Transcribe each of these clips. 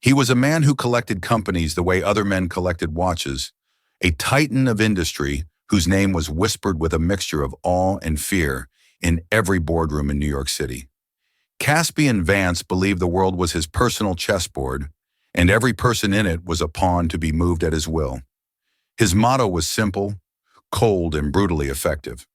He was a man who collected companies the way other men collected watches, a titan of industry whose name was whispered with a mixture of awe and fear in every boardroom in New York City. Caspian Vance believed the world was his personal chessboard, and every person in it was a pawn to be moved at his will. His motto was simple, cold, and brutally effective.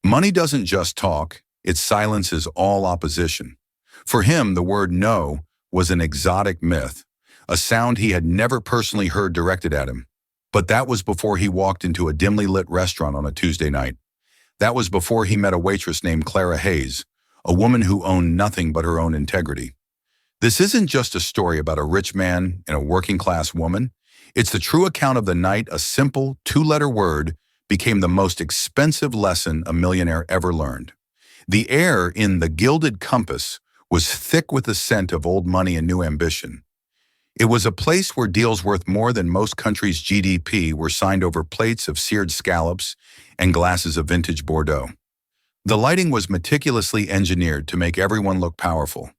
Money doesn't just talk, it silences all opposition. For him, the word no was an exotic myth, a sound he had never personally heard directed at him. But that was before he walked into a dimly lit restaurant on a Tuesday night. That was before he met a waitress named Clara Hayes, a woman who owned nothing but her own integrity. This isn't just a story about a rich man and a working-class woman. It's the true account of the night a simple two-letter word became the most expensive lesson a millionaire ever learned. The air in the Gilded Compass was thick with the scent of old money and new ambition. It was a place where deals worth more than most countries' GDP were signed over plates of seared scallops and glasses of vintage Bordeaux. The lighting was meticulously engineered to make everyone look powerful.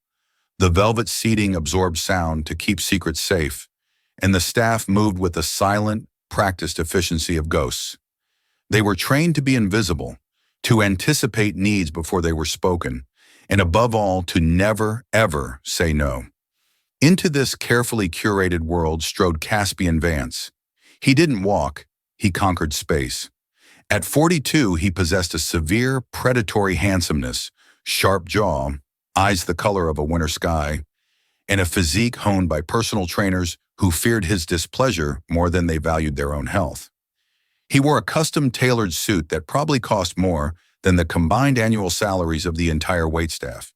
The velvet seating absorbed sound to keep secrets safe, and the staff moved with the silent, practiced efficiency of ghosts. They were trained to be invisible, to anticipate needs before they were spoken, and above all, to never, ever say no. Into this carefully curated world strode Caspian Vance. He didn't walk, he conquered space. At 42, he possessed a severe, predatory handsomeness, sharp jaw, eyes the color of a winter sky, and a physique honed by personal trainers who feared his displeasure more than they valued their own health. He wore a custom-tailored suit that probably cost more than the combined annual salaries of the entire waitstaff.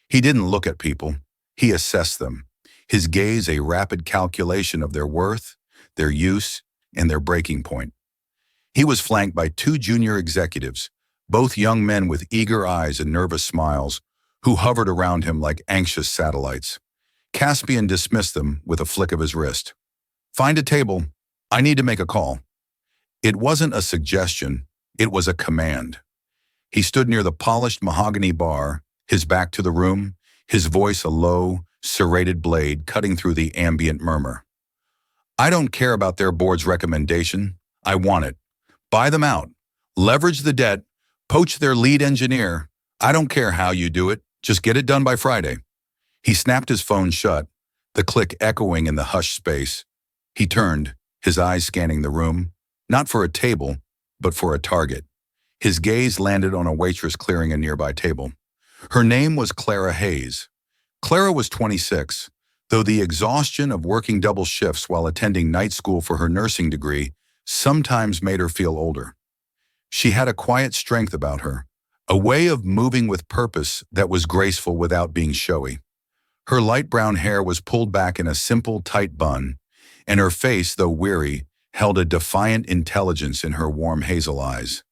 He didn't look at people, he assessed them, his gaze a rapid calculation of their worth, their use, and their breaking point. He was flanked by two junior executives, both young men with eager eyes and nervous smiles, who hovered around him like anxious satellites. Caspian dismissed them with a flick of his wrist. "Find a table. I need to make a call." It wasn't a suggestion, it was a command. He stood near the polished mahogany bar, his back to the room, his voice a low, serrated blade cutting through the ambient murmur. "I don't care about their board's recommendation. I want it. Buy them out. Leverage the debt. Poach their lead engineer. I don't care how you do it. Just get it done by Friday." He snapped his phone shut, the click echoing in the hushed space. He turned, his eyes scanning the room, not for a table, but for a target. His gaze landed on a waitress clearing a nearby table. Her name was Clara Hayes. Clara was 26, though the exhaustion of working double shifts while attending night school for her nursing degree sometimes made her feel older. She had a quiet strength about her, a way of moving with purpose that was graceful without being showy. Her light brown hair was pulled back in a simple, tight bun, and her face, though weary, held a defiant intelligence in her warm hazel eyes.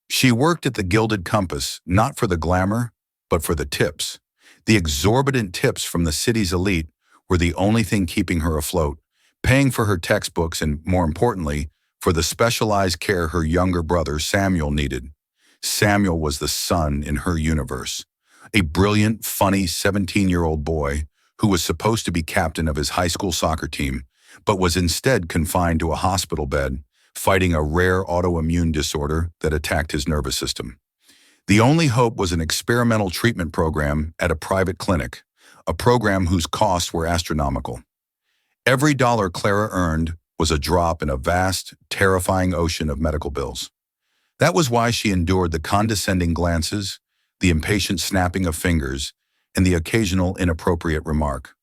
She worked at the Gilded Compass, not for the glamour, but for the tips. The exorbitant tips from the city's elite were the only thing keeping her afloat, paying for her textbooks and, more importantly, for the specialized care her younger brother Samuel needed. Samuel was the sun in her universe, a brilliant, funny 17-year-old boy who was supposed to be captain of his high school soccer team, but was instead confined to a hospital bed, fighting a rare autoimmune disorder that attacked his nervous system. The only hope was an experimental treatment program at a private clinic, a program whose costs were astronomical. Every dollar Clara earned was a drop in a vast, terrifying ocean of medical bills. That was why she endured the condescending glances, the impatient snapping of fingers, and the occasional inappropriate remark.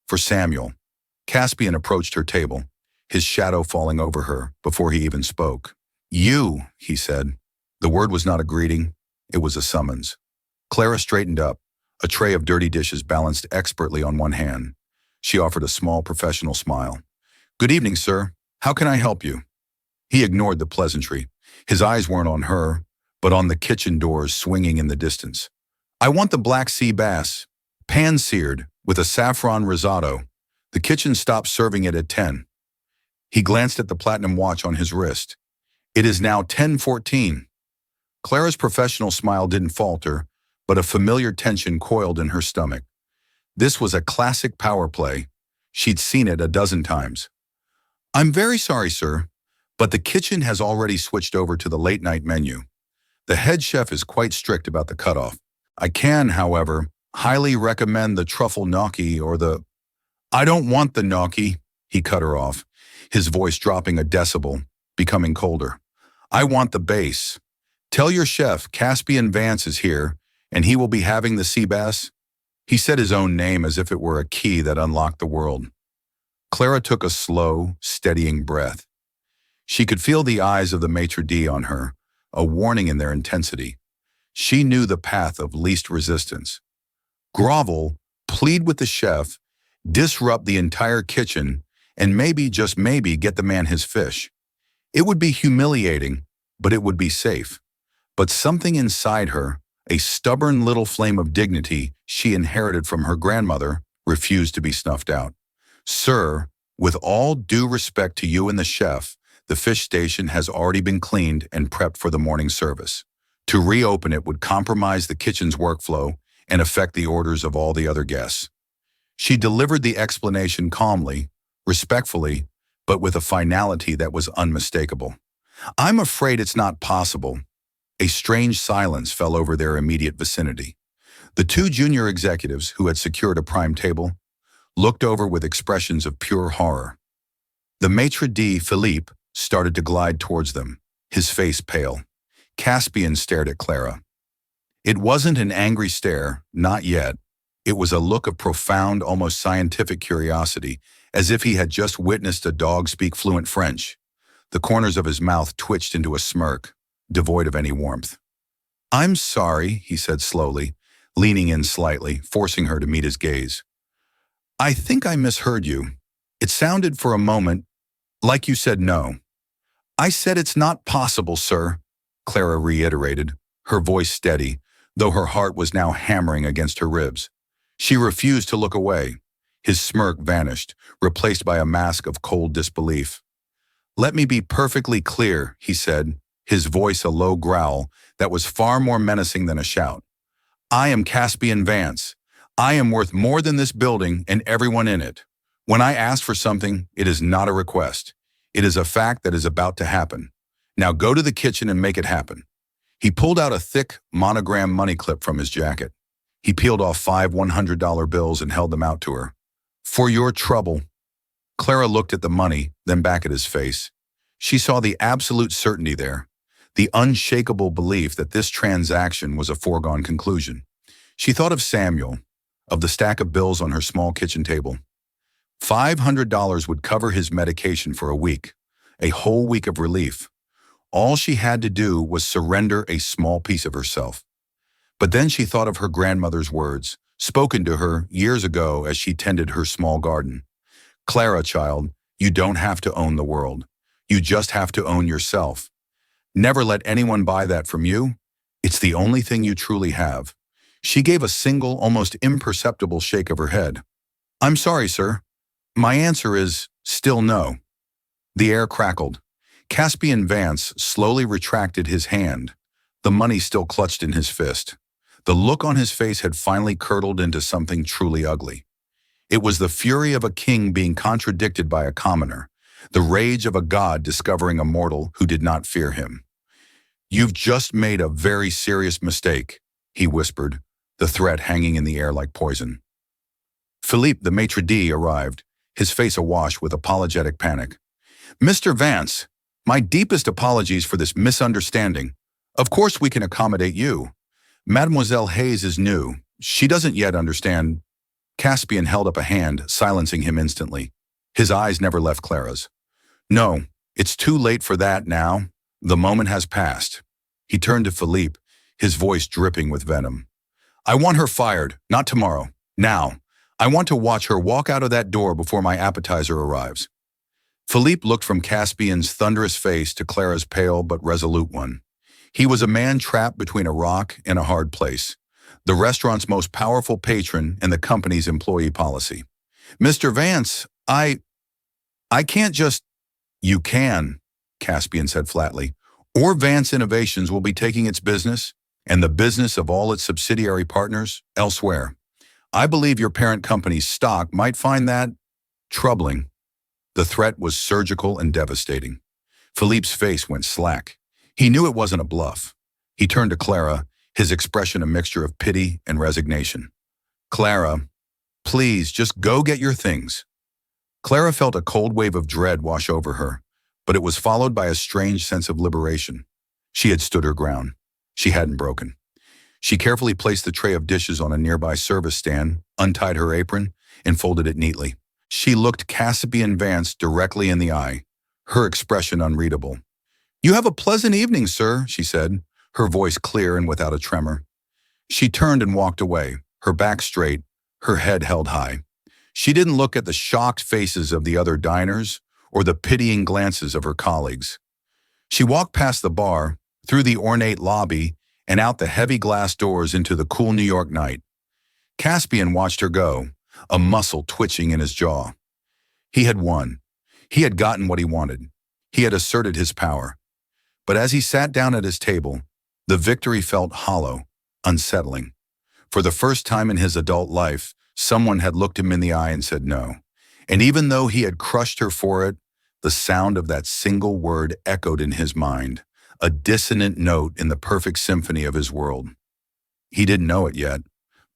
For Samuel, Caspian approached her table, his shadow falling over her before he even spoke. "You," he said. The word was not a greeting, it was a summons. Clara straightened up, a tray of dirty dishes balanced expertly on one hand. She offered a small professional smile. "Good evening, sir. How can I help you?" He ignored the pleasantry. His eyes weren't on her, but on the kitchen doors swinging in the distance. "I want the Black Sea bass, pan-seared, with a saffron risotto. The kitchen stopped serving it at 10. He glanced at the platinum watch on his wrist. "It is now 10:14. Clara's professional smile didn't falter, but a familiar tension coiled in her stomach. This was a classic power play. She'd seen it a dozen times. "I'm very sorry, sir, but the kitchen has already switched over to the late-night menu. The head chef is quite strict about the cutoff. I can, however, highly recommend the truffle gnocchi or the—" "I don't want the gnocchi," he cut her off, his voice dropping a decibel, becoming colder. "I want the base. Tell your chef Caspian Vance is here, and he will be having the sea bass." He said his own name as if it were a key that unlocked the world. Clara took a slow, steadying breath. She could feel the eyes of the maitre d' on her, a warning in their intensity. She knew the path of least resistance. Grovel, plead with the chef, disrupt the entire kitchen, and maybe, just maybe, get the man his fish. It would be humiliating, but it would be safe. But something inside her, a stubborn little flame of dignity she inherited from her grandmother, refused to be snuffed out. "Sir, with all due respect to you and the chef, the fish station has already been cleaned and prepped for the morning service. To reopen it would compromise the kitchen's workflow and affect the orders of all the other guests." She delivered the explanation calmly, respectfully, but with a finality that was unmistakable. "I'm afraid it's not possible." A strange silence fell over their immediate vicinity. The two junior executives, who had secured a prime table, looked over with expressions of pure horror. The maitre d', Philippe, started to glide towards them, his face pale. Caspian stared at Clara. It wasn't an angry stare, not yet. It was a look of profound, almost scientific curiosity, as if he had just witnessed a dog speak fluent French. The corners of his mouth twitched into a smirk, devoid of any warmth. "I'm sorry," he said slowly, leaning in slightly, forcing her to meet his gaze. "I think I misheard you. It sounded for a moment like you said no." "I said it's not possible, sir," Clara reiterated, her voice steady, though her heart was now hammering against her ribs. She refused to look away. His smirk vanished, replaced by a mask of cold disbelief. "Let me be perfectly clear," he said, his voice a low growl that was far more menacing than a shout. "I am Caspian Vance. I am worth more than this building and everyone in it. When I ask for something, it is not a request. It is a fact that is about to happen. Now go to the kitchen and make it happen." He pulled out a thick, monogram money clip from his jacket. He peeled off 5 $100 bills and held them out to her. "For your trouble." Clara looked at the money, then back at his face. She saw the absolute certainty there, the unshakable belief that this transaction was a foregone conclusion. She thought of Samuel, of the stack of bills on her small kitchen table. $500 would cover his medication for a week, a whole week of relief. All she had to do was surrender a small piece of herself. But then she thought of her grandmother's words, spoken to her years ago as she tended her small garden. "Clara, child, you don't have to own the world. You just have to own yourself. Never let anyone buy that from you. It's the only thing you truly have." She gave a single, almost imperceptible shake of her head. "I'm sorry, sir. My answer is still no." The air crackled. Caspian Vance slowly retracted his hand, the money still clutched in his fist. The look on his face had finally curdled into something truly ugly. It was the fury of a king being contradicted by a commoner, the rage of a god discovering a mortal who did not fear him. "You've just made a very serious mistake," he whispered, the threat hanging in the air like poison. Philippe, the maitre d', arrived, his face awash with apologetic panic. "Mr. Vance, my deepest apologies for this misunderstanding. Of course we can accommodate you. Mademoiselle Hayes is new. She doesn't yet understand." Caspian held up a hand, silencing him instantly. His eyes never left Clara's. "No, it's too late for that now. The moment has passed." He turned to Philippe, his voice dripping with venom. "I want her fired, not tomorrow. Now. I want to watch her walk out of that door before my appetizer arrives." Philippe looked from Caspian's thunderous face to Clara's pale but resolute one. He was a man trapped between a rock and a hard place, the restaurant's most powerful patron and the company's employee policy. "Mr. Vance, I can't just—" "You can," Caspian said flatly, "or Vance Innovations will be taking its business, and the business of all its subsidiary partners, elsewhere. I believe your parent company's stock might find that Troubling. The threat was surgical and devastating. Philippe's face went slack. He knew it wasn't a bluff. He turned to Clara, his expression a mixture of pity and resignation. Clara, please, just go get your things. Clara felt a cold wave of dread wash over her, but it was followed by a strange sense of liberation. She had stood her ground. She hadn't broken. She carefully placed the tray of dishes on a nearby service stand, untied her apron, and folded it neatly. She looked Caspian Vance directly in the eye, her expression unreadable. "You have a pleasant evening, sir," she said, her voice clear and without a tremor. She turned and walked away, her back straight, her head held high. She didn't look at the shocked faces of the other diners or the pitying glances of her colleagues. She walked past the bar, through the ornate lobby, and out the heavy glass doors into the cool New York night. Caspian watched her go, a muscle twitching in his jaw. He had won. He had gotten what he wanted. He had asserted his power. But as he sat down at his table, the victory felt hollow, unsettling. For the first time in his adult life, someone had looked him in the eye and said no. And even though he had crushed her for it, the sound of that single word echoed in his mind, a dissonant note in the perfect symphony of his world. He didn't know it yet,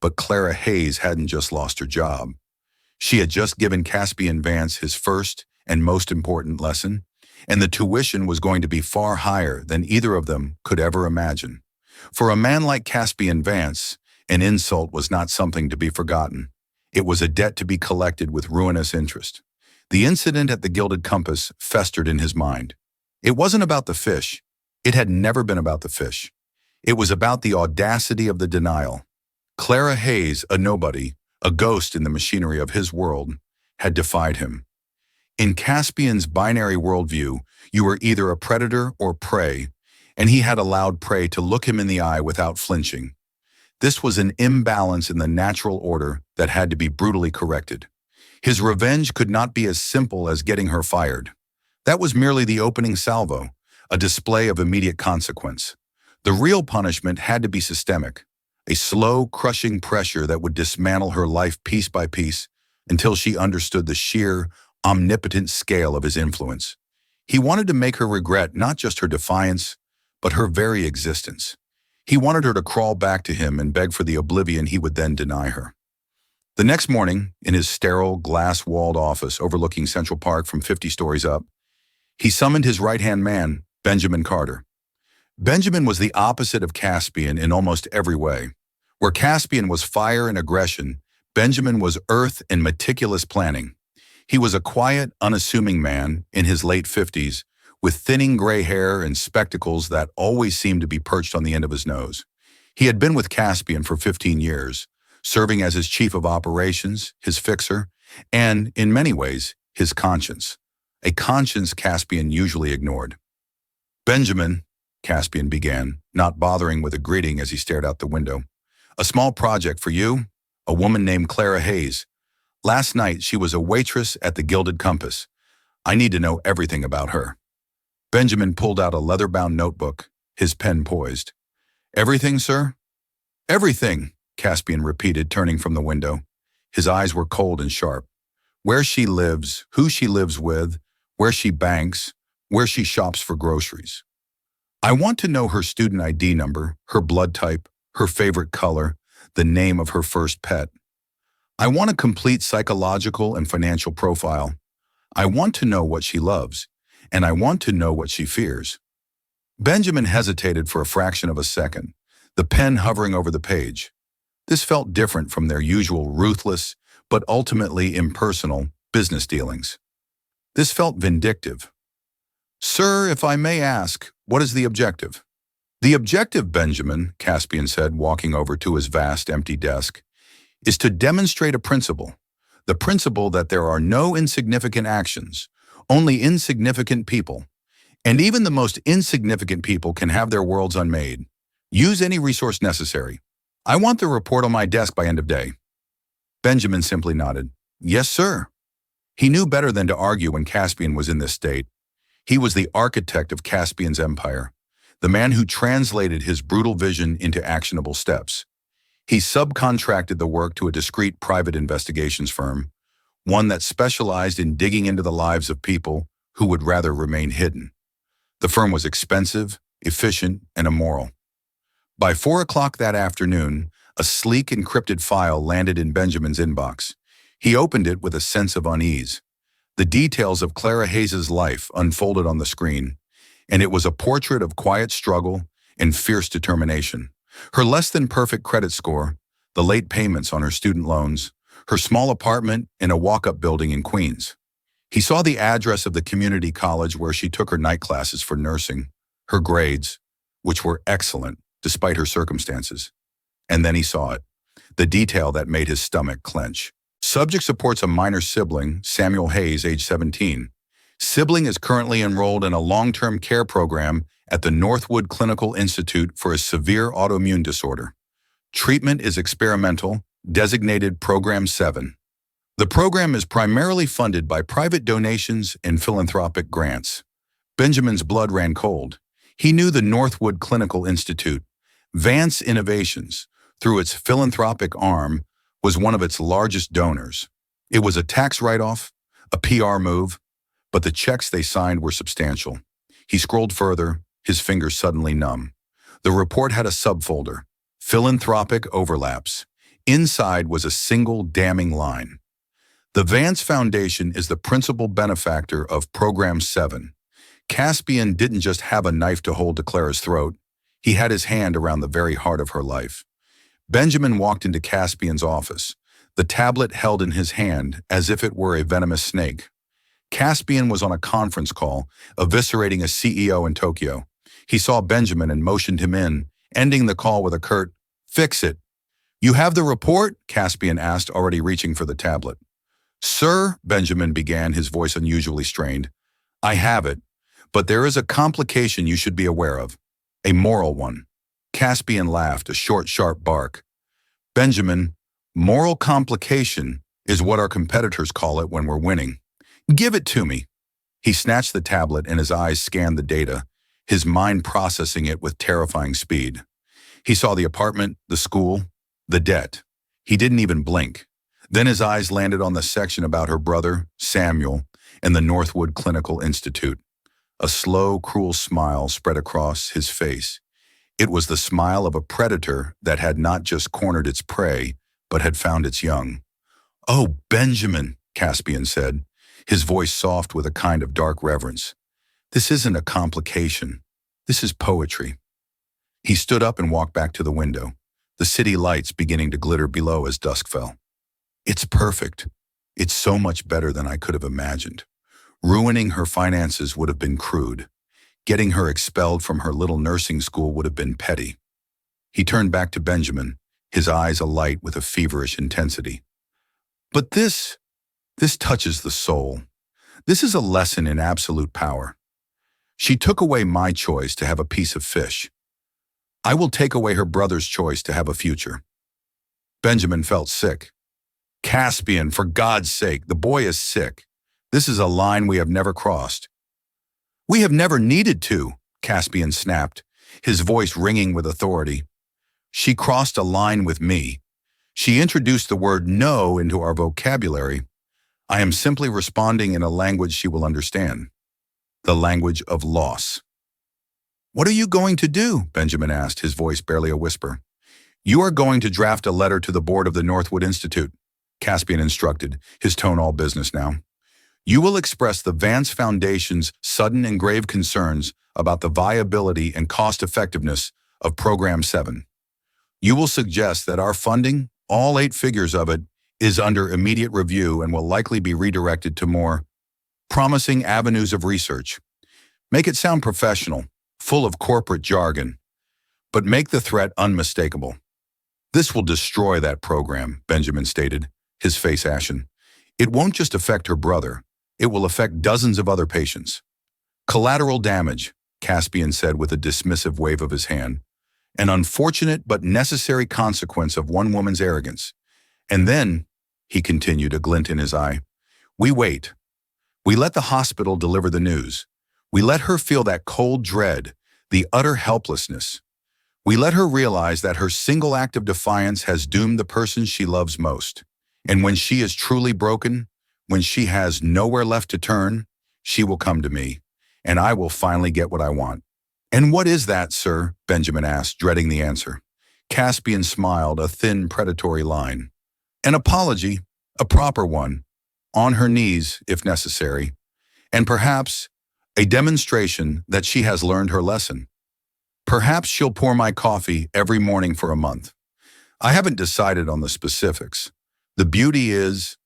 but Clara Hayes hadn't just lost her job. She had just given Caspian Vance his first and most important lesson, and the tuition was going to be far higher than either of them could ever imagine. For a man like Caspian Vance, an insult was not something to be forgotten. It was a debt to be collected with ruinous interest. The incident at the Gilded Compass festered in his mind. It wasn't about the fish. It had never been about the fish. It was about the audacity of the denial. Clara Hayes, a nobody, a ghost in the machinery of his world, had defied him. In Caspian's binary worldview, you were either a predator or prey, and he had allowed prey to look him in the eye without flinching. This was an imbalance in the natural order that had to be brutally corrected. His revenge could not be as simple as getting her fired. That was merely the opening salvo, a display of immediate consequence. The real punishment had to be systemic, a slow, crushing pressure that would dismantle her life piece by piece until she understood the sheer, omnipotent scale of his influence. He wanted to make her regret not just her defiance, but her very existence. He wanted her to crawl back to him and beg for the oblivion he would then deny her. The next morning, in his sterile, glass-walled office overlooking Central Park from 50 stories up, he summoned his right-hand man, Benjamin Carter. Benjamin was the opposite of Caspian in almost every way. Where Caspian was fire and aggression, Benjamin was earth and meticulous planning. He was a quiet, unassuming man in his late 50s, with thinning gray hair and spectacles that always seemed to be perched on the end of his nose. He had been with Caspian for 15 years, serving as his chief of operations, his fixer, and, in many ways, his conscience. A conscience Caspian usually ignored. "Benjamin," Caspian began, not bothering with a greeting as he stared out the window. "A small project for you, a woman named Clara Hayes. Last night she was a waitress at the Gilded Compass. I need to know everything about her." Benjamin pulled out a leather-bound notebook, his pen poised. "Everything, sir?" "Everything," Caspian repeated, turning from the window. His eyes were cold and sharp. "Where she lives, who she lives with, where she banks, where she shops for groceries. I want to know her student ID number, her blood type, her favorite color, the name of her first pet. I want a complete psychological and financial profile. I want to know what she loves, and I want to know what she fears." Benjamin hesitated for a fraction of a second, the pen hovering over the page. This felt different from their usual ruthless, but ultimately impersonal, business dealings. This felt vindictive. "Sir, if I may ask, what is the objective?" "The objective, Benjamin," Caspian said, walking over to his vast, empty desk, "is to demonstrate a principle. The principle that there are no insignificant actions, only insignificant people. And even the most insignificant people can have their worlds unmade. Use any resource necessary. I want the report on my desk by end of day." Benjamin simply nodded. "Yes, sir." He knew better than to argue when Caspian was in this state. He was the architect of Caspian's empire, the man who translated his brutal vision into actionable steps. He subcontracted the work to a discreet private investigations firm, one that specialized in digging into the lives of people who would rather remain hidden. The firm was expensive, efficient, and immoral. By 4 o'clock that afternoon, a sleek encrypted file landed in Benjamin's inbox. He opened it with a sense of unease. The details of Clara Hayes's life unfolded on the screen, and it was a portrait of quiet struggle and fierce determination. Her less-than-perfect credit score, the late payments on her student loans, her small apartment in a walk-up building in Queens. He saw the address of the community college where she took her night classes for nursing, her grades, which were excellent despite her circumstances. And then he saw it, the detail that made his stomach clench. Subject supports a minor sibling, Samuel Hayes, age 17. Sibling is currently enrolled in a long-term care program at the Northwood Clinical Institute for a severe autoimmune disorder. Treatment is experimental, designated Program 7. The program is primarily funded by private donations and philanthropic grants. Benjamin's blood ran cold. He knew the Northwood Clinical Institute, Vance Innovations, through its philanthropic arm, was one of its largest donors. It was a tax write-off, a PR move, but the checks they signed were substantial. He scrolled further, his fingers suddenly numb. The report had a subfolder, Philanthropic Overlaps. Inside was a single damning line. The Vance Foundation is the principal benefactor of Program 7. Caspian didn't just have a knife to hold to Clara's throat. He had his hand around the very heart of her life. Benjamin walked into Caspian's office, the tablet held in his hand as if it were a venomous snake. Caspian was on a conference call, eviscerating a CEO in Tokyo. He saw Benjamin and motioned him in, ending the call with a curt, "Fix it." "You have the report?" Caspian asked, already reaching for the tablet. "Sir," Benjamin began, his voice unusually strained, "I have it, but there is a complication you should be aware of. A moral one." Caspian laughed, a short, sharp bark. "Benjamin, moral complication is what our competitors call it when we're winning. Give it to me." He snatched the tablet and his eyes scanned the data, his mind processing it with terrifying speed. He saw the apartment, the school, the debt. He didn't even blink. Then his eyes landed on the section about her brother, Samuel, and the Northwood Clinical Institute. A slow, cruel smile spread across his face. It was the smile of a predator that had not just cornered its prey, but had found its young. "Oh, Benjamin," Caspian said, his voice soft with a kind of dark reverence. "This isn't a complication. This is poetry." He stood up and walked back to the window, the city lights beginning to glitter below as dusk fell. "It's perfect. It's so much better than I could have imagined. Ruining her finances would have been crude. Getting her expelled from her little nursing school would have been petty." He turned back to Benjamin, his eyes alight with a feverish intensity. "But this touches the soul. This is a lesson in absolute power. She took away my choice to have a piece of fish. I will take away her brother's choice to have a future." Benjamin felt sick. "Caspian, for God's sake, the boy is sick. This is a line we have never crossed." "We have never needed to," Caspian snapped, his voice ringing with authority. "She crossed a line with me. She introduced the word no into our vocabulary. I am simply responding in a language she will understand. The language of loss." "What are you going to do?" Benjamin asked, his voice barely a whisper. "You are going to draft a letter to the board of the Northwood Institute," Caspian instructed, his tone all business now. "You will express the Vance Foundation's sudden and grave concerns about the viability and cost-effectiveness of Program 7. You will suggest that our funding, all 8 figures of it, is under immediate review and will likely be redirected to more promising avenues of research. Make it sound professional, full of corporate jargon, but make the threat unmistakable." "This will destroy that program," Benjamin stated, his face ashen. "It won't just affect her brother. It will affect dozens of other patients." "Collateral damage," Caspian said with a dismissive wave of his hand. "An unfortunate but necessary consequence of one woman's arrogance. And then," he continued, a glint in his eye, "we wait. We let the hospital deliver the news. We let her feel that cold dread, the utter helplessness. We let her realize that her single act of defiance has doomed the person she loves most. And when she is truly broken, when she has nowhere left to turn, she will come to me, and I will finally get what I want. And what is that, sir? Benjamin asked, dreading the answer. Caspian smiled, a thin, predatory line. An apology, a proper one, on her knees, if necessary, and perhaps a demonstration that she has learned her lesson. Perhaps she'll pour my coffee every morning for a month. I haven't decided on the specifics. The beauty is,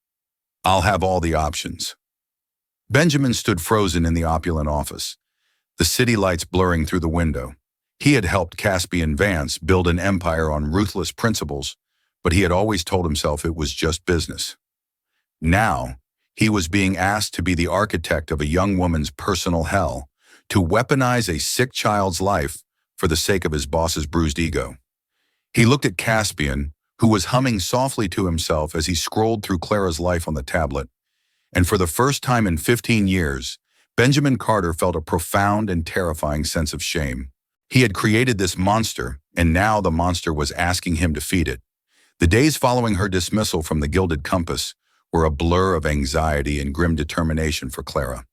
I'll have all the options. Benjamin stood frozen in the opulent office, the city lights blurring through the window. He had helped Caspian Vance build an empire on ruthless principles, but he had always told himself it was just business. Now, he was being asked to be the architect of a young woman's personal hell, to weaponize a sick child's life for the sake of his boss's bruised ego. He looked at Caspian, who was humming softly to himself as he scrolled through Clara's life on the tablet, and for the first time in 15 years, Benjamin Carter felt a profound and terrifying sense of shame. He had created this monster, and now the monster was asking him to feed it. The days following her dismissal from the Gilded Compass were a blur of anxiety and grim determination for Clara.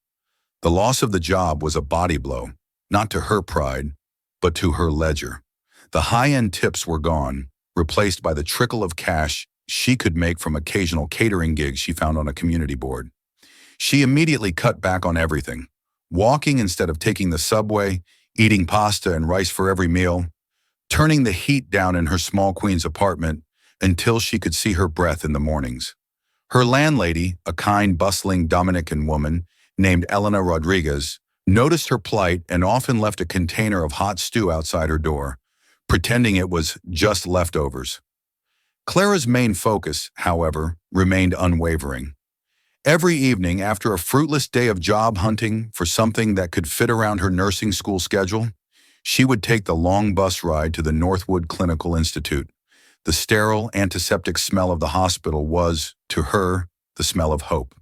The loss of the job was a body blow, not to her pride, but to her ledger. The high-end tips were gone, replaced by the trickle of cash she could make from occasional catering gigs she found on a community board. She immediately cut back on everything, walking instead of taking the subway, eating pasta and rice for every meal, turning the heat down in her small Queens apartment until she could see her breath in the mornings. Her landlady, a kind, bustling Dominican woman named Elena Rodriguez, noticed her plight and often left a container of hot stew outside her door, pretending it was just leftovers. Clara's main focus, however, remained unwavering. Every evening, after a fruitless day of job hunting for something that could fit around her nursing school schedule, she would take the long bus ride to the Northwood Clinical Institute. The sterile, antiseptic smell of the hospital was, to her, the smell of hope.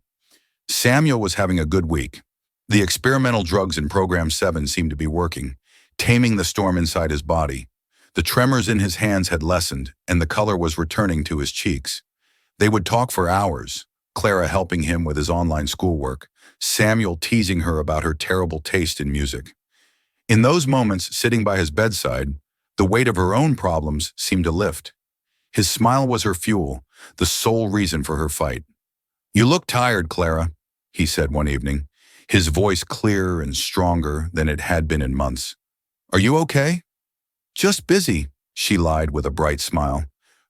Samuel was having a good week. The experimental drugs in Program 7 seemed to be working, taming the storm inside his body. The tremors in his hands had lessened, and the color was returning to his cheeks. They would talk for hours, Clara helping him with his online schoolwork, Samuel teasing her about her terrible taste in music. In those moments, sitting by his bedside, the weight of her own problems seemed to lift. His smile was her fuel, the sole reason for her fight. "You look tired, Clara," he said one evening, his voice clearer and stronger than it had been in months. "Are you okay?" "Just busy," she lied with a bright smile.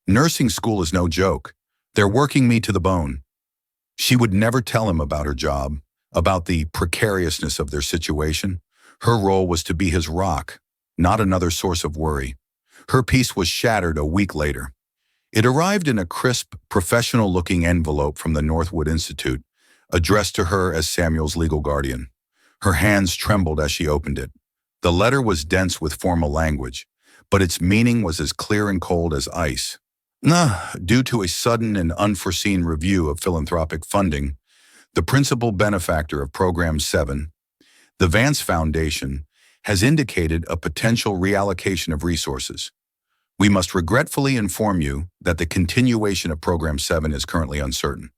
"Nursing school is no joke. They're working me to the bone." She would never tell him about her job, about the precariousness of their situation. Her role was to be his rock, not another source of worry. Her peace was shattered a week later. It arrived in a crisp, professional-looking envelope from the Northwood Institute, addressed to her as Samuel's legal guardian. Her hands trembled as she opened it. The letter was dense with formal language, but its meaning was as clear and cold as ice. Due to a sudden and unforeseen review of philanthropic funding, the principal benefactor of Program 7, the Vance Foundation, has indicated a potential reallocation of resources. We must regretfully inform you that the continuation of Program 7 is currently uncertain.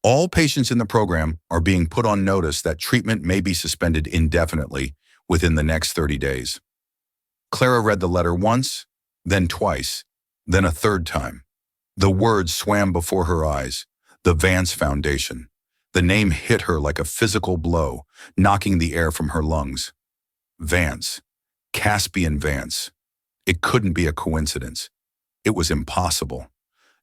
All patients in the program are being put on notice that treatment may be suspended indefinitely within the next 30 days. Clara read the letter once, then twice, then a third time. The words swam before her eyes. The Vance Foundation. The name hit her like a physical blow, knocking the air from her lungs. Vance. Caspian Vance. It couldn't be a coincidence. It was impossible.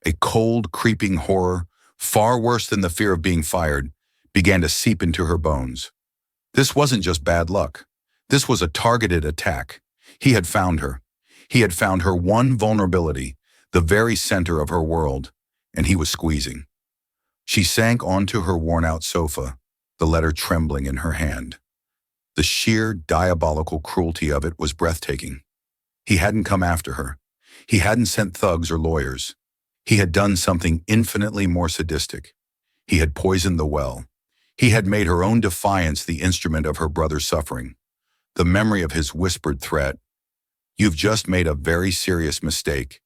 A cold, creeping horror, far worse than the fear of being fired, began to seep into her bones. This wasn't just bad luck. This was a targeted attack. He had found her. He had found her one vulnerability, the very center of her world, and he was squeezing. She sank onto her worn-out sofa, the letter trembling in her hand. The sheer, diabolical cruelty of it was breathtaking. He hadn't come after her. He hadn't sent thugs or lawyers. He had done something infinitely more sadistic. He had poisoned the well. He had made her own defiance the instrument of her brother's suffering. The memory of his whispered threat, "You've just made a very serious mistake,"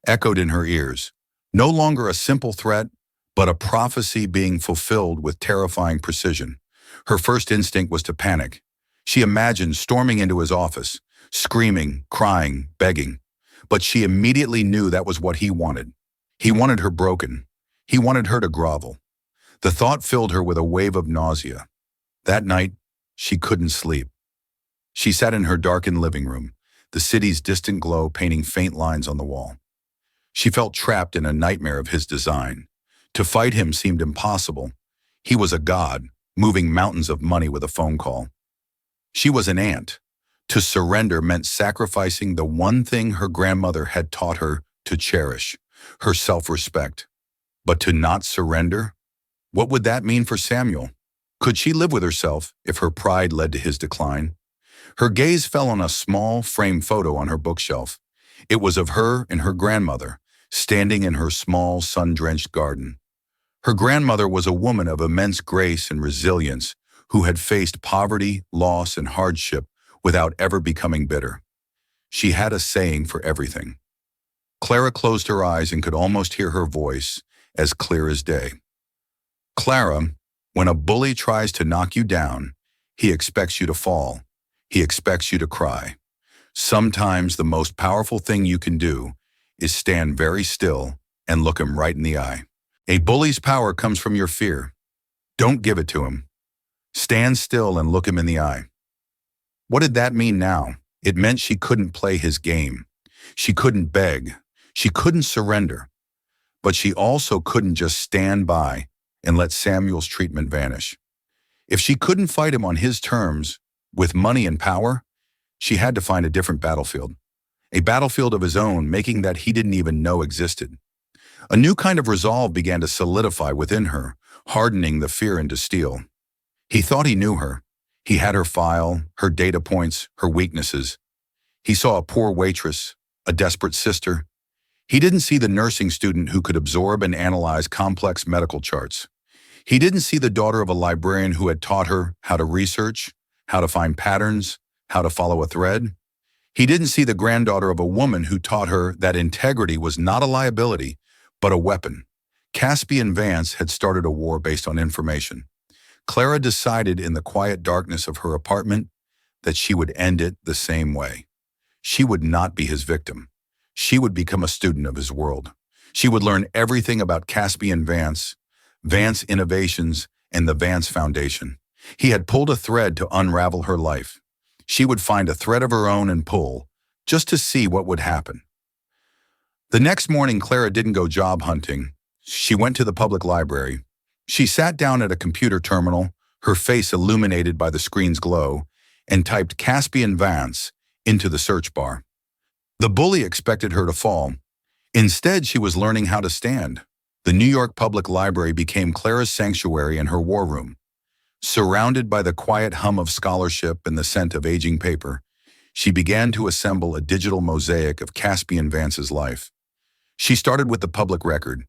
echoed in her ears. No longer a simple threat, but a prophecy being fulfilled with terrifying precision. Her first instinct was to panic. She imagined storming into his office, screaming, crying, begging. But she immediately knew that was what he wanted. He wanted her broken. He wanted her to grovel. The thought filled her with a wave of nausea. That night, she couldn't sleep. She sat in her darkened living room, the city's distant glow painting faint lines on the wall. She felt trapped in a nightmare of his design. To fight him seemed impossible. He was a god, moving mountains of money with a phone call. She was an ant. To surrender meant sacrificing the one thing her grandmother had taught her to cherish, her self-respect. But to not surrender? What would that mean for Samuel? Could she live with herself if her pride led to his decline? Her gaze fell on a small, framed photo on her bookshelf. It was of her and her grandmother, standing in her small, sun-drenched garden. Her grandmother was a woman of immense grace and resilience who had faced poverty, loss, and hardship without ever becoming bitter. She had a saying for everything. Clara closed her eyes and could almost hear her voice, as clear as day. Clara, when a bully tries to knock you down, he expects you to fall. He expects you to cry. Sometimes the most powerful thing you can do is stand very still and look him right in the eye. A bully's power comes from your fear. Don't give it to him. Stand still and look him in the eye. What did that mean now? It meant she couldn't play his game. She couldn't beg. She couldn't surrender. But she also couldn't just stand by and let Samuel's treatment vanish. If she couldn't fight him on his terms, with money and power, she had to find a different battlefield. A battlefield of his own, making that he didn't even know existed. A new kind of resolve began to solidify within her, hardening the fear into steel. He thought he knew her. He had her file, her data points, her weaknesses. He saw a poor waitress, a desperate sister. He didn't see the nursing student who could absorb and analyze complex medical charts. He didn't see the daughter of a librarian who had taught her how to research, how to find patterns, how to follow a thread. He didn't see the granddaughter of a woman who taught her that integrity was not a liability, but a weapon. Caspian Vance had started a war based on information. Clara decided in the quiet darkness of her apartment that she would end it the same way. She would not be his victim. She would become a student of his world. She would learn everything about Caspian Vance, Vance Innovations, and the Vance Foundation. He had pulled a thread to unravel her life. She would find a thread of her own and pull, just to see what would happen. The next morning, Clara didn't go job hunting. She went to the public library. She sat down at a computer terminal, her face illuminated by the screen's glow, and typed Caspian Vance into the search bar. The bully expected her to fall. Instead, she was learning how to stand. The New York Public Library became Clara's sanctuary and her war room. Surrounded by the quiet hum of scholarship and the scent of aging paper, she began to assemble a digital mosaic of Caspian Vance's life. She started with the public record,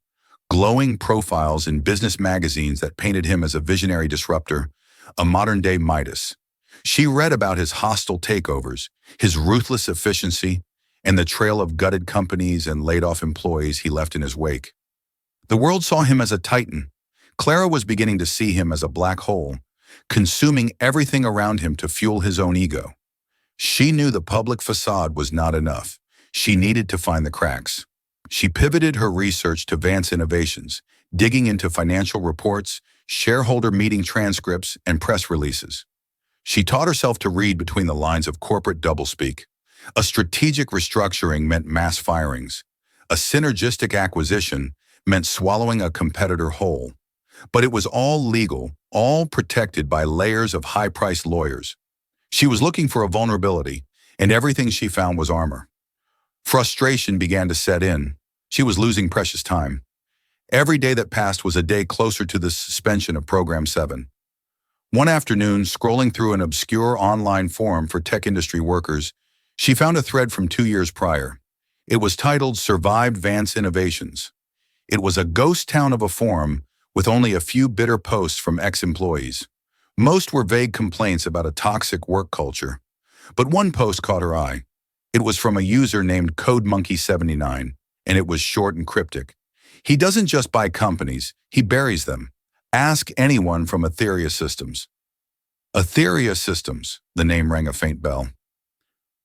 glowing profiles in business magazines that painted him as a visionary disruptor, a modern-day Midas. She read about his hostile takeovers, his ruthless efficiency, and the trail of gutted companies and laid-off employees he left in his wake. The world saw him as a titan. Clara was beginning to see him as a black hole, consuming everything around him to fuel his own ego. She knew the public facade was not enough. She needed to find the cracks. She pivoted her research to Vance Innovations, digging into financial reports, shareholder meeting transcripts, and press releases. She taught herself to read between the lines of corporate doublespeak. A strategic restructuring meant mass firings. A synergistic acquisition meant swallowing a competitor whole. But it was all legal, all protected by layers of high-priced lawyers. She was looking for a vulnerability, and everything she found was armor. Frustration began to set in. She was losing precious time. Every day that passed was a day closer to the suspension of Program 7. One afternoon, scrolling through an obscure online forum for tech industry workers, she found a thread from 2 years prior. It was titled Survived Vance Innovations. It was a ghost town of a forum with only a few bitter posts from ex-employees. Most were vague complaints about a toxic work culture. But one post caught her eye. It was from a user named CodeMonkey79, and it was short and cryptic. He doesn't just buy companies, he buries them. Ask anyone from Etheria Systems. Etheria Systems, the name rang a faint bell.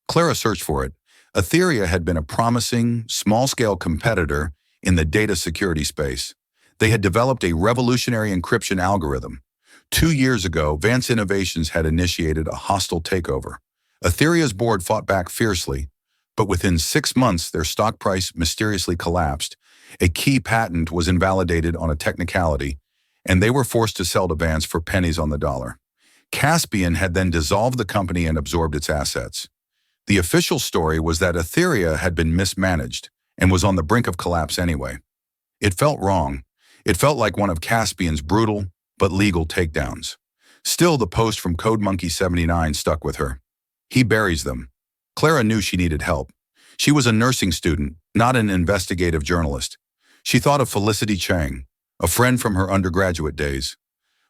Clara searched for it. Etheria had been a promising, small-scale competitor in the data security space. They had developed a revolutionary encryption algorithm. 2 years ago, Vance Innovations had initiated a hostile takeover. Etheria's board fought back fiercely, but within 6 months their stock price mysteriously collapsed. A key patent was invalidated on a technicality, and they were forced to sell to Vance for pennies on the dollar. Caspian had then dissolved the company and absorbed its assets. The official story was that Etheria had been mismanaged and was on the brink of collapse anyway. It felt wrong. It felt like one of Caspian's brutal but legal takedowns. Still, the post from CodeMonkey79 stuck with her. He buries them. Clara knew she needed help. She was a nursing student, not an investigative journalist. She thought of Felicity Chang, a friend from her undergraduate days.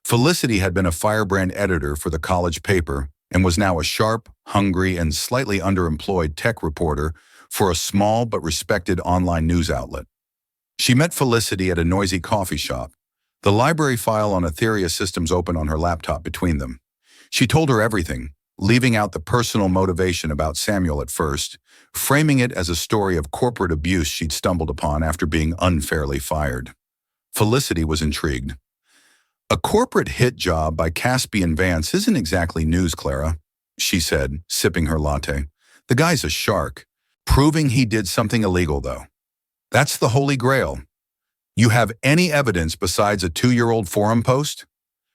Felicity had been a firebrand editor for the college paper and was now a sharp, hungry, and slightly underemployed tech reporter for a small but respected online news outlet. She met Felicity at a noisy coffee shop, the library file on Etheria Systems open on her laptop between them. She told her everything, leaving out the personal motivation about Samuel at first, framing it as a story of corporate abuse she'd stumbled upon after being unfairly fired. Felicity was intrigued. "A corporate hit job by Caspian Vance isn't exactly news, Clara," she said, sipping her latte. "The guy's a shark. Proving he did something illegal, though. That's the holy grail. You have any evidence besides a 2-year-old forum post?"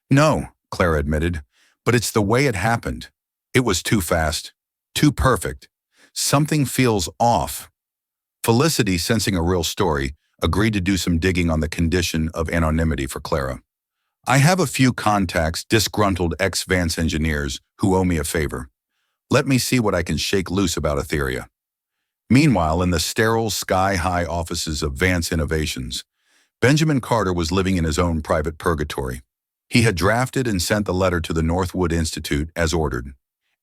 "No," Clara admitted, "but it's the way it happened. It was too fast, too perfect. Something feels off." Felicity, sensing a real story, agreed to do some digging on the condition of anonymity for Clara. "I have a few contacts, disgruntled ex-Vance engineers, who owe me a favor. Let me see what I can shake loose about Etheria." Meanwhile, in the sterile, sky-high offices of Vance Innovations, Benjamin Carter was living in his own private purgatory. He had drafted and sent the letter to the Northwood Institute as ordered.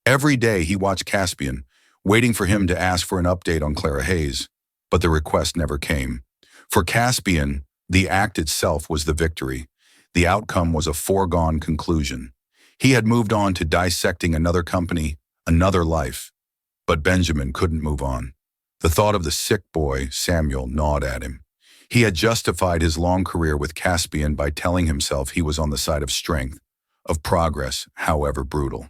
Every day he watched Caspian, waiting for him to ask for an update on Clara Hayes, but the request never came. For Caspian, the act itself was the victory. The outcome was a foregone conclusion. He had moved on to dissecting another company, another life. But Benjamin couldn't move on. The thought of the sick boy, Samuel, gnawed at him. He had justified his long career with Caspian by telling himself he was on the side of strength, of progress, however brutal.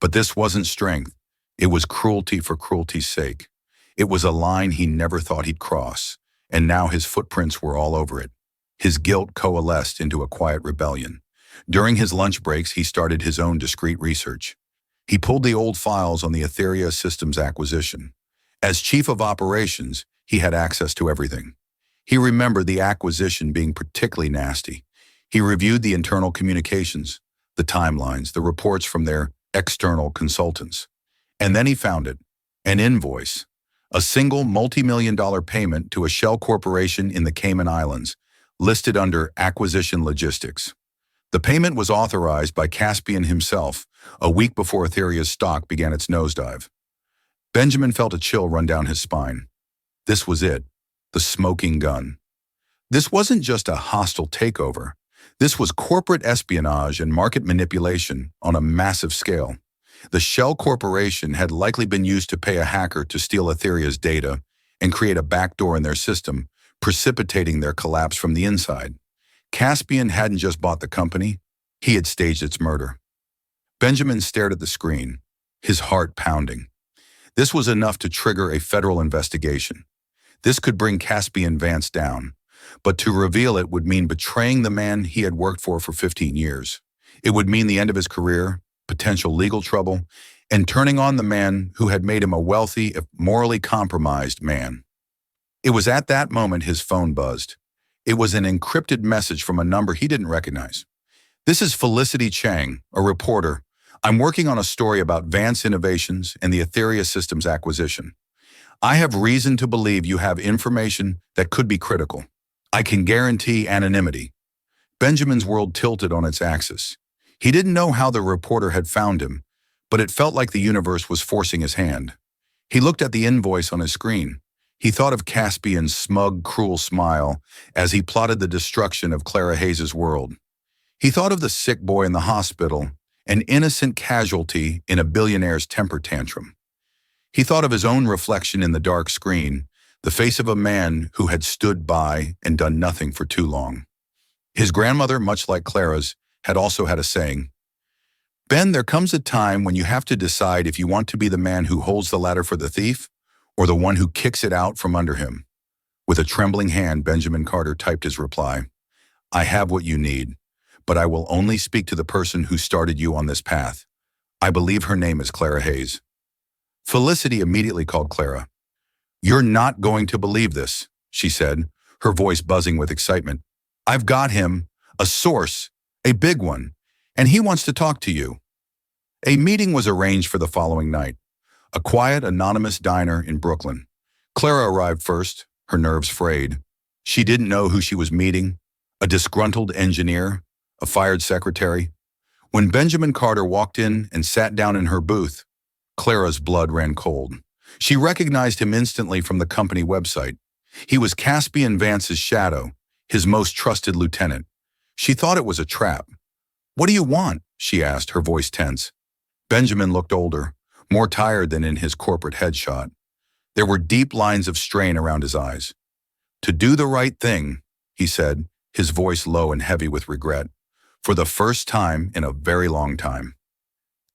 But this wasn't strength. It was cruelty for cruelty's sake. It was a line he never thought he'd cross, and now his footprints were all over it. His guilt coalesced into a quiet rebellion. During his lunch breaks, he started his own discreet research. He pulled the old files on the Etheria Systems acquisition. As chief of operations, he had access to everything. He remembered the acquisition being particularly nasty. He reviewed the internal communications, the timelines, the reports from their external consultants. And then he found it, an invoice, a single multi-million-dollar payment to a shell corporation in the Cayman Islands, listed under Acquisition Logistics. The payment was authorized by Caspian himself a week before Etheria's stock began its nosedive. Benjamin felt a chill run down his spine. This was it, the smoking gun. This wasn't just a hostile takeover. This was corporate espionage and market manipulation on a massive scale. The Shell Corporation had likely been used to pay a hacker to steal Etheria's data and create a backdoor in their system, precipitating their collapse from the inside. Caspian hadn't just bought the company, he had staged its murder. Benjamin stared at the screen, his heart pounding. This was enough to trigger a federal investigation. This could bring Caspian Vance down, but to reveal it would mean betraying the man he had worked for 15 years. It would mean the end of his career, potential legal trouble, and turning on the man who had made him a wealthy, if morally compromised man. It was at that moment his phone buzzed. It was an encrypted message from a number he didn't recognize. "This is Felicity Chang, a reporter. I'm working on a story about Vance Innovations and the Etheria Systems acquisition. I have reason to believe you have information that could be critical. I can guarantee anonymity." Benjamin's world tilted on its axis. He didn't know how the reporter had found him, but it felt like the universe was forcing his hand. He looked at the invoice on his screen. He thought of Caspian's smug, cruel smile as he plotted the destruction of Clara Hayes's world. He thought of the sick boy in the hospital, an innocent casualty in a billionaire's temper tantrum. He thought of his own reflection in the dark screen, the face of a man who had stood by and done nothing for too long. His grandmother, much like Clara's, had also had a saying, "Ben, there comes a time when you have to decide if you want to be the man who holds the ladder for the thief or the one who kicks it out from under him." With a trembling hand, Benjamin Carter typed his reply, "I have what you need, but I will only speak to the person who started you on this path. I believe her name is Clara Hayes." Felicity immediately called Clara. "You're not going to believe this," she said, her voice buzzing with excitement. "I've got him, a source, a big one, and he wants to talk to you." A meeting was arranged for the following night, a quiet, anonymous diner in Brooklyn. Clara arrived first, her nerves frayed. She didn't know who she was meeting, a disgruntled engineer, a fired secretary. When Benjamin Carter walked in and sat down in her booth, Clara's blood ran cold. She recognized him instantly from the company website. He was Caspian Vance's shadow, his most trusted lieutenant. She thought it was a trap. "What do you want?" she asked, her voice tense. Benjamin looked older, more tired than in his corporate headshot. There were deep lines of strain around his eyes. "To do the right thing," he said, his voice low and heavy with regret, "for the first time in a very long time."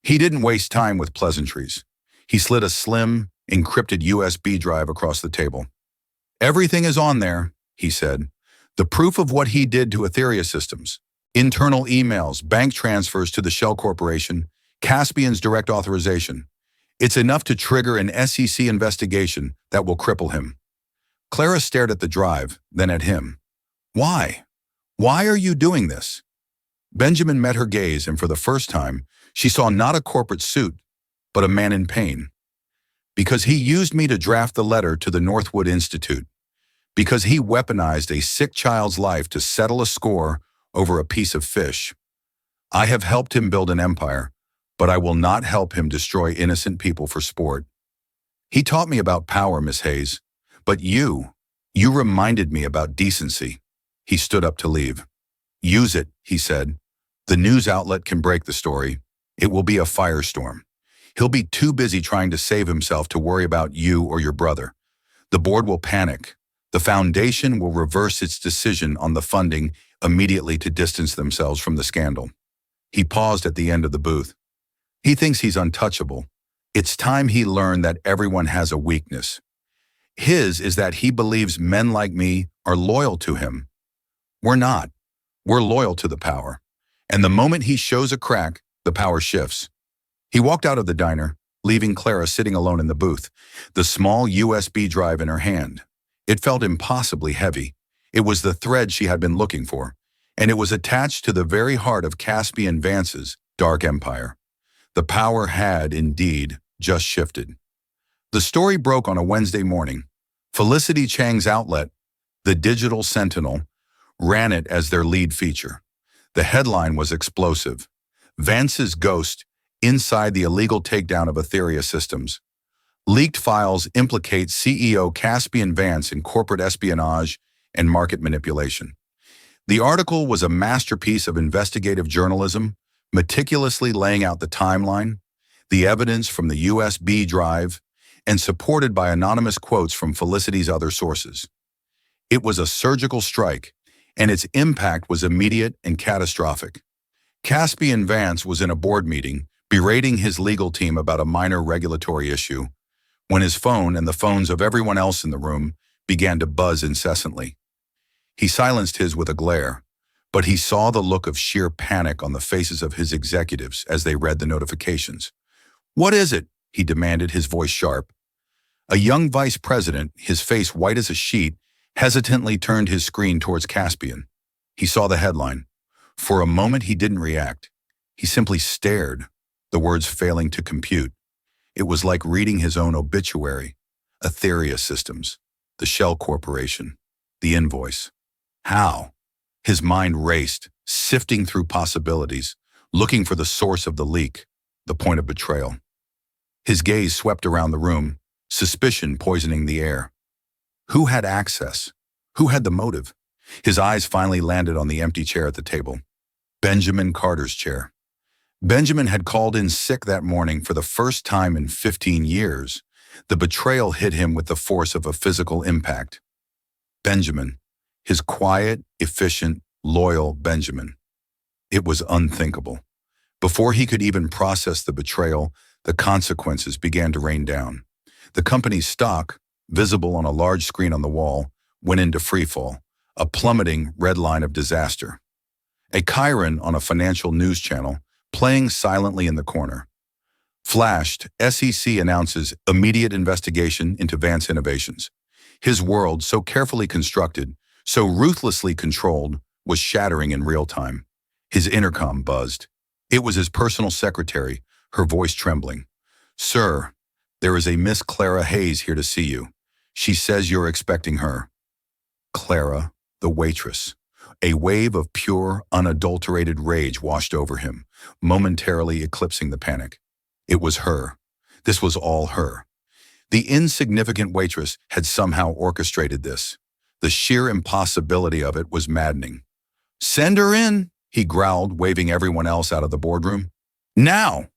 He didn't waste time with pleasantries. He slid a slim, encrypted USB drive across the table. "Everything is on there," he said. "The proof of what he did to Etheria Systems. Internal emails, bank transfers to the Shell Corporation, Caspian's direct authorization. It's enough to trigger an SEC investigation that will cripple him." Clara stared at the drive, then at him. "Why? Why are you doing this?" Benjamin met her gaze, and for the first time, she saw not a corporate suit, but a man in pain. "Because he used me to draft the letter to the Northwood Institute. Because he weaponized a sick child's life to settle a score over a piece of fish. I have helped him build an empire, but I will not help him destroy innocent people for sport. He taught me about power, Miss Hayes, but you reminded me about decency." He stood up to leave. "Use it," he said. "The news outlet can break the story. It will be a firestorm. He'll be too busy trying to save himself to worry about you or your brother. The board will panic. The foundation will reverse its decision on the funding immediately to distance themselves from the scandal." He paused at the end of the booth. "He thinks he's untouchable. It's time he learned that everyone has a weakness. His is that he believes men like me are loyal to him. We're not. We're loyal to the power. And the moment he shows a crack, the power shifts." He walked out of the diner, leaving Clara sitting alone in the booth, the small USB drive in her hand. It felt impossibly heavy. It was the thread she had been looking for, and it was attached to the very heart of Caspian Vance's dark empire. The power had, indeed, just shifted. The story broke on a Wednesday morning. Felicity Chang's outlet, The Digital Sentinel, ran it as their lead feature. The headline was explosive. "Vance's Ghost Inside the Illegal Takedown of Etheria Systems. Leaked files implicate CEO Caspian Vance in corporate espionage and market manipulation." The article was a masterpiece of investigative journalism, meticulously laying out the timeline, the evidence from the USB drive, and supported by anonymous quotes from Felicity's other sources. It was a surgical strike, and its impact was immediate and catastrophic. Caspian Vance was in a board meeting, berating his legal team about a minor regulatory issue, when his phone and the phones of everyone else in the room began to buzz incessantly. He silenced his with a glare, but he saw the look of sheer panic on the faces of his executives as they read the notifications. "What is it?" he demanded, his voice sharp. A young vice president, his face white as a sheet, hesitantly turned his screen towards Caspian. He saw the headline. For a moment he didn't react. He simply stared, the words failing to compute. It was like reading his own obituary. Etheria Systems, the Shell Corporation, the invoice. How? His mind raced, sifting through possibilities, looking for the source of the leak, the point of betrayal. His gaze swept around the room, suspicion poisoning the air. Who had access? Who had the motive? His eyes finally landed on the empty chair at the table. Benjamin Carter's chair. Benjamin had called in sick that morning for the first time in 15 years. The betrayal hit him with the force of a physical impact. Benjamin, his quiet, efficient, loyal Benjamin. It was unthinkable. Before he could even process the betrayal, the consequences began to rain down. The company's stock, visible on a large screen on the wall, went into freefall, a plummeting red line of disaster. A Chiron on a financial news channel, playing silently in the corner. Flashed, SEC announces immediate investigation into Vance Innovations. His world, so carefully constructed, so ruthlessly controlled, was shattering in real time. His intercom buzzed. It was his personal secretary, her voice trembling. "Sir, there is a Miss Clara Hayes here to see you. She says you're expecting her." Clara, the waitress. A wave of pure, unadulterated rage washed over him, momentarily eclipsing the panic. It was her. This was all her. The insignificant waitress had somehow orchestrated this. The sheer impossibility of it was maddening. "Send her in," he growled, waving everyone else out of the boardroom. "Now!"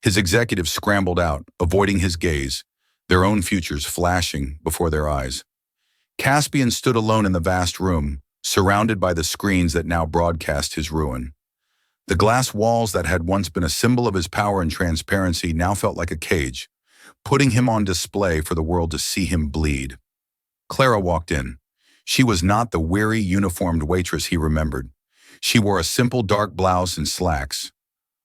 His executives scrambled out, avoiding his gaze, their own futures flashing before their eyes. Caspian stood alone in the vast room, surrounded by the screens that now broadcast his ruin. The glass walls that had once been a symbol of his power and transparency now felt like a cage, putting him on display for the world to see him bleed. Clara walked in. She was not the weary, uniformed waitress he remembered. She wore a simple dark blouse and slacks.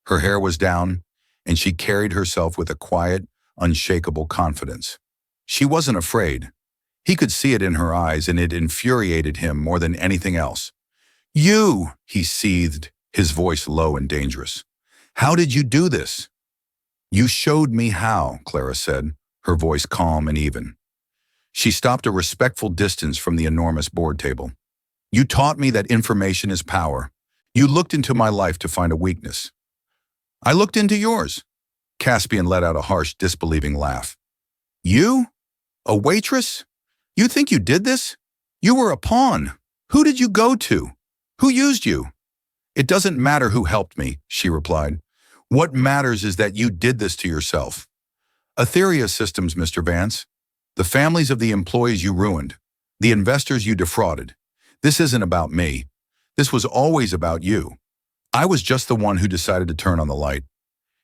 Her hair was down, and she carried herself with a quiet, unshakable confidence. She wasn't afraid. He could see it in her eyes, and it infuriated him more than anything else. "You," he seethed, his voice low and dangerous. "How did you do this?" "You showed me how," Clara said, her voice calm and even. She stopped a respectful distance from the enormous board table. "You taught me that information is power. You looked into my life to find a weakness. I looked into yours." Caspian let out a harsh, disbelieving laugh. "You? A waitress? You think you did this? You were a pawn. Who did you go to? Who used you?" "It doesn't matter who helped me," she replied. "What matters is that you did this to yourself. Etheria Systems, Mr. Vance. The families of the employees you ruined. The investors you defrauded. This isn't about me. This was always about you. I was just the one who decided to turn on the light."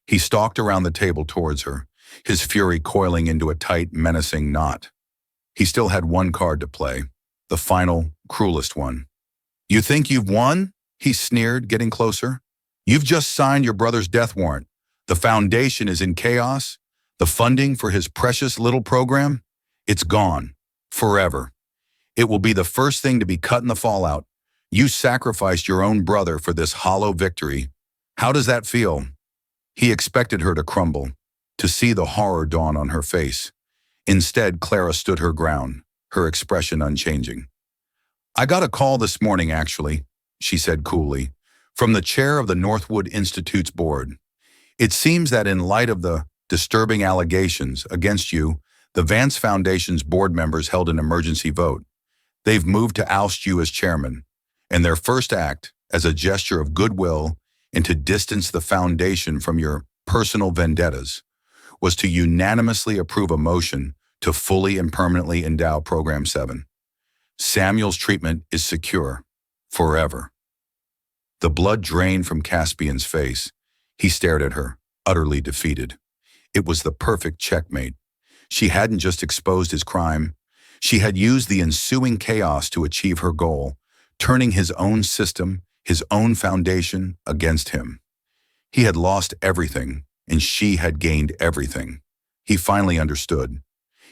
He stalked around the table towards her, his fury coiling into a tight, menacing knot. He still had one card to play, the final, cruelest one. "You think you've won?" he sneered, getting closer. "You've just signed your brother's death warrant. The foundation is in chaos. The funding for his precious little program, it's gone. Forever. It will be the first thing to be cut in the fallout. You sacrificed your own brother for this hollow victory. How does that feel?" He expected her to crumble, to see the horror dawn on her face. Instead, Clara stood her ground, her expression unchanging. "I got a call this morning, actually," she said coolly, "from the chair of the Northwood Institute's board. It seems that in light of the disturbing allegations against you, the Vance Foundation's board members held an emergency vote. They've moved to oust you as chairman, and their first act, as a gesture of goodwill and to distance the foundation from your personal vendettas, was to unanimously approve a motion to fully and permanently endow Program 7. Samuel's treatment is secure, forever." The blood drained from Caspian's face. He stared at her, utterly defeated. It was the perfect checkmate. She hadn't just exposed his crime. She had used the ensuing chaos to achieve her goal, turning his own system, his own foundation, against him. He had lost everything, and she had gained everything. He finally understood.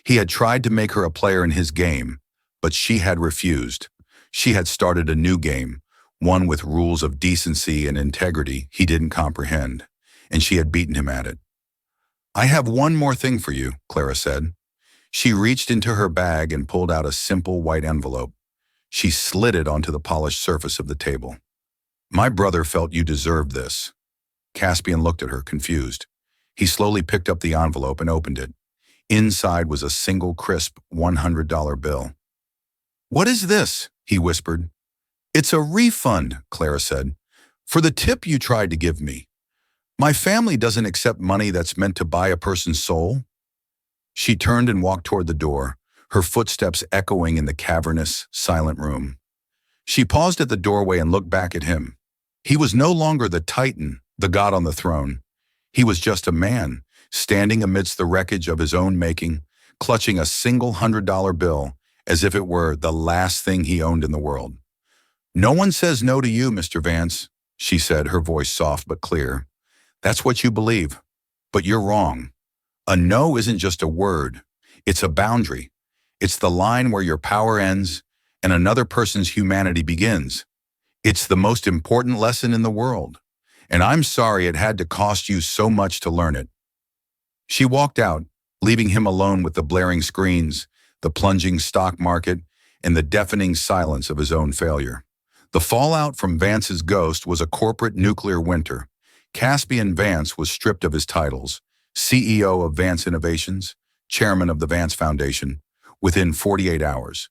He had tried to make her a player in his game, but she had refused. She had started a new game, one with rules of decency and integrity he didn't comprehend, and she had beaten him at it. "I have one more thing for you," Clara said. She reached into her bag and pulled out a simple white envelope. She slid it onto the polished surface of the table. "My brother felt you deserved this." Caspian looked at her, confused. He slowly picked up the envelope and opened it. Inside was a single crisp $100 bill. "What is this?" he whispered. "It's a refund," Clara said, "for the tip you tried to give me. My family doesn't accept money that's meant to buy a person's soul." She turned and walked toward the door, her footsteps echoing in the cavernous, silent room. She paused at the doorway and looked back at him. He was no longer the titan, the god on the throne. He was just a man, standing amidst the wreckage of his own making, clutching a single $100 bill as if it were the last thing he owned in the world. "No one says no to you, Mr. Vance," she said, her voice soft but clear. "That's what you believe. But you're wrong. A no isn't just a word. It's a boundary. It's the line where your power ends and another person's humanity begins. It's the most important lesson in the world. And I'm sorry it had to cost you so much to learn it." She walked out, leaving him alone with the blaring screens, the plunging stock market, and the deafening silence of his own failure. The fallout from Vance's ghost was a corporate nuclear winter. Caspian Vance was stripped of his titles, CEO of Vance Innovations, chairman of the Vance Foundation, within 48 hours.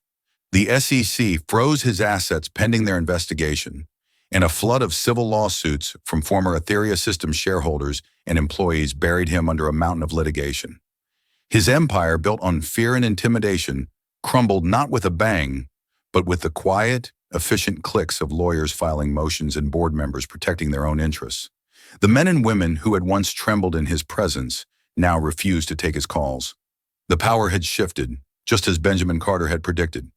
The SEC froze his assets pending their investigation, and a flood of civil lawsuits from former Etheria Systems shareholders and employees buried him under a mountain of litigation. His empire, built on fear and intimidation, crumbled not with a bang, but with the quiet, efficient clicks of lawyers filing motions and board members protecting their own interests. The men and women who had once trembled in his presence now refused to take his calls. The power had shifted, just as Benjamin Carter had predicted.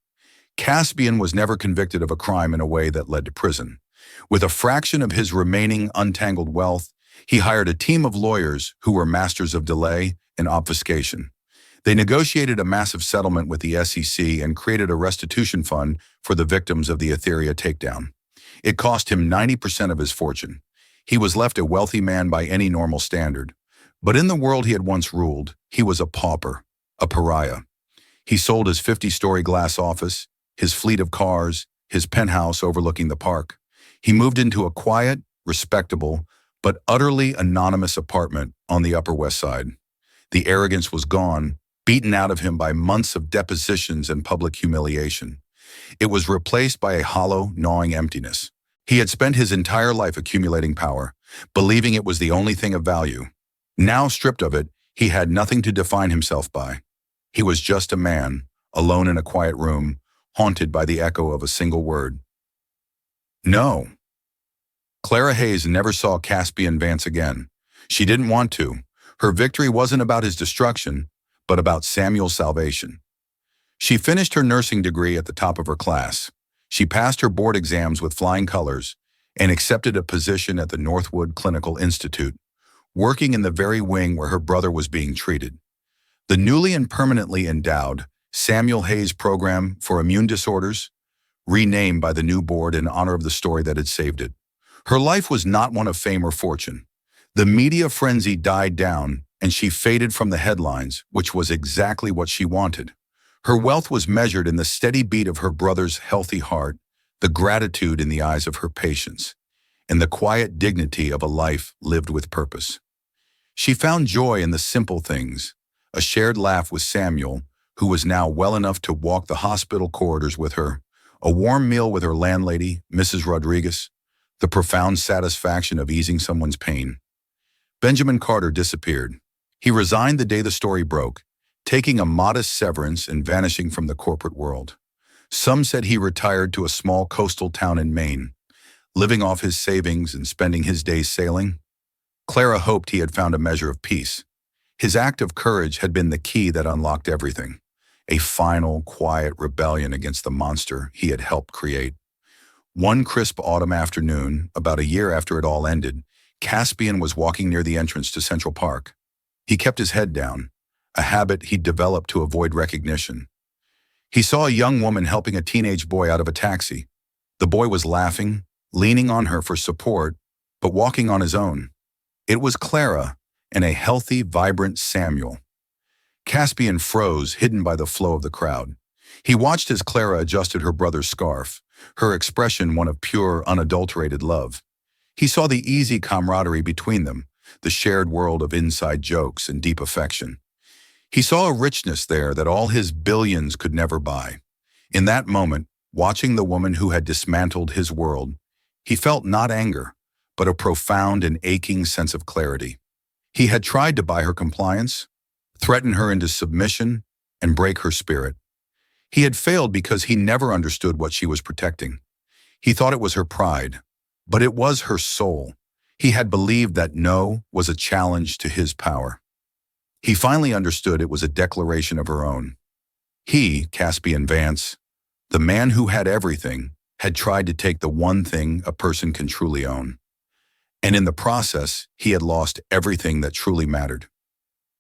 Caspian was never convicted of a crime in a way that led to prison. With a fraction of his remaining untangled wealth, he hired a team of lawyers who were masters of delay and obfuscation. They negotiated a massive settlement with the SEC and created a restitution fund for the victims of the Etheria takedown. It cost him 90% of his fortune. He was left a wealthy man by any normal standard. But in the world he had once ruled, he was a pauper, a pariah. He sold his 50-story glass office, his fleet of cars, his penthouse overlooking the park. He moved into a quiet, respectable, but utterly anonymous apartment on the Upper West Side. The arrogance was gone, beaten out of him by months of depositions and public humiliation. It was replaced by a hollow, gnawing emptiness. He had spent his entire life accumulating power, believing it was the only thing of value. Now stripped of it, he had nothing to define himself by. He was just a man, alone in a quiet room, haunted by the echo of a single word. No. Clara Hayes never saw Caspian Vance again. She didn't want to. Her victory wasn't about his destruction, but about Samuel's salvation. She finished her nursing degree at the top of her class. She passed her board exams with flying colors and accepted a position at the Northwood Clinical Institute, working in the very wing where her brother was being treated. The newly and permanently endowed Samuel Hayes Program for Immune Disorders, renamed by the new board in honor of the story that had saved it. Her life was not one of fame or fortune. The media frenzy died down, and she faded from the headlines, which was exactly what she wanted. Her wealth was measured in the steady beat of her brother's healthy heart, the gratitude in the eyes of her patients, and the quiet dignity of a life lived with purpose. She found joy in the simple things, a shared laugh with Samuel, who was now well enough to walk the hospital corridors with her, a warm meal with her landlady, Mrs. Rodriguez, the profound satisfaction of easing someone's pain. Benjamin Carter disappeared. He resigned the day the story broke, taking a modest severance and vanishing from the corporate world. Some said he retired to a small coastal town in Maine, living off his savings and spending his days sailing. Clara hoped he had found a measure of peace. His act of courage had been the key that unlocked everything, a final, quiet rebellion against the monster he had helped create. One crisp autumn afternoon, about a year after it all ended, Caspian was walking near the entrance to Central Park. He kept his head down, a habit he'd developed to avoid recognition. He saw a young woman helping a teenage boy out of a taxi. The boy was laughing, leaning on her for support, but walking on his own. It was Clara and a healthy, vibrant Samuel. Caspian froze, hidden by the flow of the crowd. He watched as Clara adjusted her brother's scarf, her expression one of pure, unadulterated love. He saw the easy camaraderie between them, the shared world of inside jokes and deep affection. He saw a richness there that all his billions could never buy. In that moment, watching the woman who had dismantled his world, he felt not anger, but a profound and aching sense of clarity. He had tried to buy her compliance, threaten her into submission, and break her spirit. He had failed because he never understood what she was protecting. He thought it was her pride, but it was her soul. He had believed that no was a challenge to his power. He finally understood it was a declaration of her own. He, Caspian Vance, the man who had everything, had tried to take the one thing a person can truly own. And in the process, he had lost everything that truly mattered.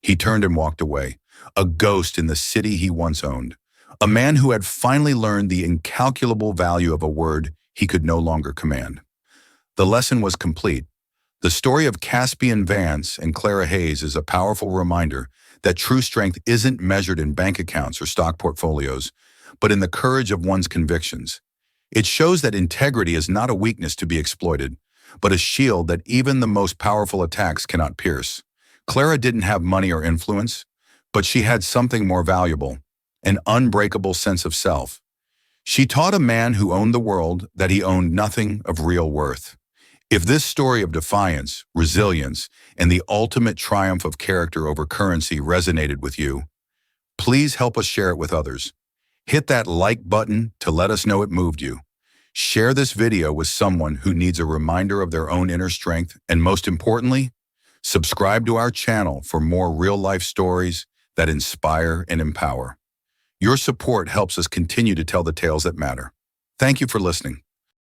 He turned and walked away, a ghost in the city he once owned, a man who had finally learned the incalculable value of a word he could no longer command. The lesson was complete. The story of Caspian Vance and Clara Hayes is a powerful reminder that true strength isn't measured in bank accounts or stock portfolios, but in the courage of one's convictions. It shows that integrity is not a weakness to be exploited, but a shield that even the most powerful attacks cannot pierce. Clara didn't have money or influence, but she had something more valuable, an unbreakable sense of self. She taught a man who owned the world that he owned nothing of real worth. If this story of defiance, resilience, and the ultimate triumph of character over currency resonated with you, please help us share it with others. Hit that like button to let us know it moved you. Share this video with someone who needs a reminder of their own inner strength, and most importantly, subscribe to our channel for more real-life stories that inspire and empower. Your support helps us continue to tell the tales that matter. Thank you for listening.